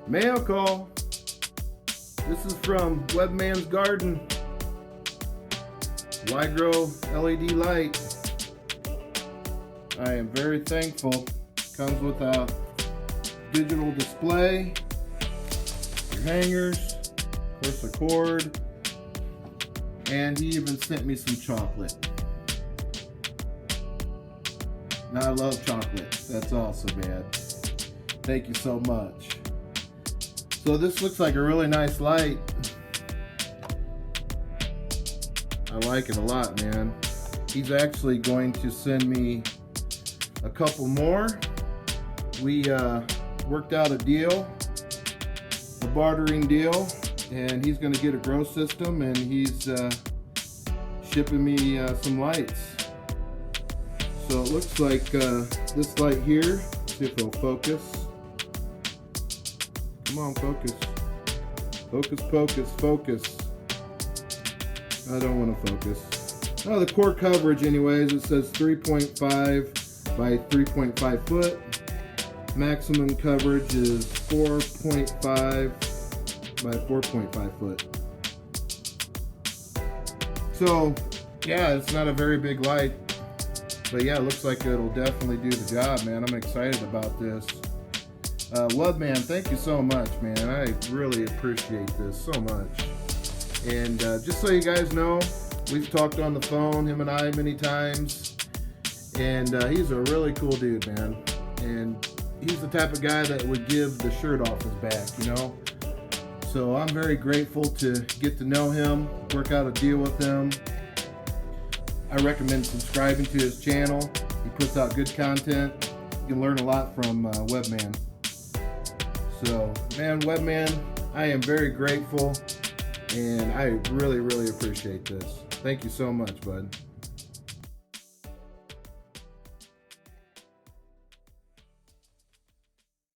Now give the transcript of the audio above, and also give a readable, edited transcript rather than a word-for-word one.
Mail call. This is from Webman's Garden. Y-Grow LED light. I am very thankful. Comes with a digital display, your hangers, of course a cord, and he even sent me some chocolate. Now I love chocolate. That's also bad. Thank you so much. So this looks like a really nice light. I like it a lot, man. He's actually going to send me a couple more. We worked out a deal, a bartering deal, and he's going to get a grow system, and he's shipping me some lights. So it looks like this light here, see if it'll focus. Come on, focus. Focus, focus, focus. I don't want to focus. Oh, the core coverage anyways, it says 3.5 by 3.5 foot. Maximum coverage is 4.5 by 4.5 foot. So, yeah, it's not a very big light. But yeah, it looks like it'll definitely do the job, man. I'm excited about this. Webman, thank you so much, man. I really appreciate this so much. And just so you guys know, we've talked on the phone, him and I, many times. And he's a really cool dude, man. And he's the type of guy that would give the shirt off his back, you know? So I'm very grateful to get to know him, work out a deal with him. I recommend subscribing to his channel. He puts out good content. You can learn a lot from Webman. So, man, Webman, I am very grateful, and I really, really appreciate this. Thank you so much, bud.